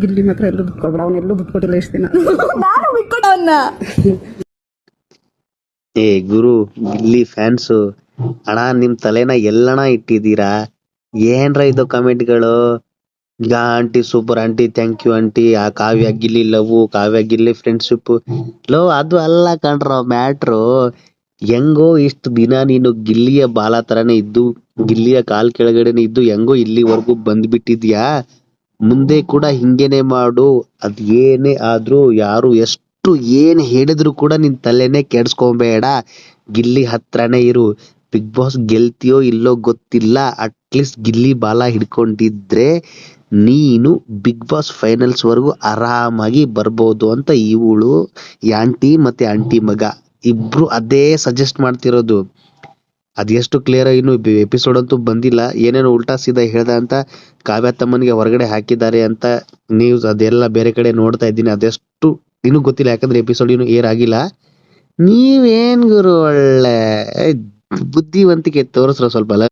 ಗಿಲ್ಲಿ ಮಾತ್ರ ಎಲ್ಲೂ ಬಿಟ್ಕೊಬೇಡ, ಅವನೆಲ್ಲೂ ಬಿಟ್ಕೊಟ್ಟಿಲ್ಲ ಇಷ್ಟು ದಿನ. ನಾನು ಬಿಟ್ಕೊಟ್ಟ ಅವನ್ನ. ಏ ಗುರು, ಗಿಲ್ಲಿ ಫ್ಯಾನ್ಸು ಅಣ್ಣ, ನಿಮ್ ತಲೆನ ಎಲ್ಲಣ ಇಟ್ಟಿದ್ದೀರಾ? ಏನ್ರ ಇದು ಕಮೆಂಟ್ಗಳು? ಈಗ aunty super, aunty thank you aunty, ಆ ಕಾವ್ಯ ಗಿಲ್ಲಿ ಲವ್, ಕಾವ್ಯ ಗಿಲ್ಲಿ ಫ್ರೆಂಡ್ಶಿಪ್. ಲೋ ಅದು ಅಲ್ಲ ಕಣ್ರೋ ಮ್ಯಾಟ್ರು. ಹೆಂಗೋ ಇಷ್ಟು ದಿನ ನೀನು ಗಿಲ್ಲಿಯ ಬಾಲ ತರನೇ ಇದ್ದು, ಗಿಲ್ಲಿಯ ಕಾಲ್ ಕೆಳಗಡೆನೆ ಇದ್ದು, ಹೆಂಗೋ ಇಲ್ಲಿವರೆಗೂ ಬಂದ್ಬಿಟ್ಟಿದ್ಯಾ. ಮುಂದೆ ಕೂಡ ಹಿಂಗೇನೆ ಮಾಡು. ಅದ್ ಏನೇ ಆದ್ರೂ, ಯಾರು ಎಷ್ಟು ಏನ್ ಹೇಳಿದ್ರು ಕೂಡ ನಿನ್ ತಲೆನೇ ಕೆಡ್ಸ್ಕೊಬೇಡ. ಗಿಲ್ಲಿ ಹತ್ರನೇ ಇರು. ಬಿಗ್ ಬಾಸ್ ಗೆಲ್ತಿಯೋ ಇಲ್ಲೋ ಗೊತ್ತಿಲ್ಲ, ಅಟ್ಲೀಸ್ಟ್ ಗಿಲ್ಲಿ ಬಾಲ ಹಿಡ್ಕೊಂಡಿದ್ರೆ ನೀನು ಬಿಗ್ ಬಾಸ್ ಫೈನಲ್ಸ್ ವರೆಗೂ ಆರಾಮಾಗಿ ಬರ್ಬೋದು ಅಂತ ಇವಳು, ಈ ಆಂಟಿ ಮತ್ತೆ ಆಂಟಿ ಮಗ ಇಬ್ರು ಅದೇ ಸಜೆಸ್ಟ್ ಮಾಡ್ತಿರೋದು. ಅದೆಷ್ಟು ಕ್ಲಿಯರ್ ಇನ್ನು ಎಪಿಸೋಡ್ ಅಂತೂ ಬಂದಿಲ್ಲ. ಏನೇನೋ ಉಲ್ಟಾ ಸೀದಾ ಹೇಳ್ದ ಅಂತ ಕಾವ್ಯ ತಮ್ಮನಿಗೆ ಹೊರಗಡೆ ಹಾಕಿದ್ದಾರೆ ಅಂತ ನ್ಯೂಸ್, ಅದೆಲ್ಲ ಬೇರೆ ಕಡೆ ನೋಡ್ತಾ ಇದ್ದೀನಿ. ಅದೆಷ್ಟು ಇನ್ನೂ ಗೊತ್ತಿಲ್ಲ, ಯಾಕಂದ್ರೆ ಎಪಿಸೋಡ್ ಇನ್ನೂ ಏರ್ ಆಗಿಲ್ಲ. ನೀವೇನ್ ಗುರು ಒಳ್ಳೆ ಬುದ್ಧಿವಂತಿಕೆ ತೋರಿಸ್ರ ಸ್ವಲ್ಪ ಅಲ್ಲ.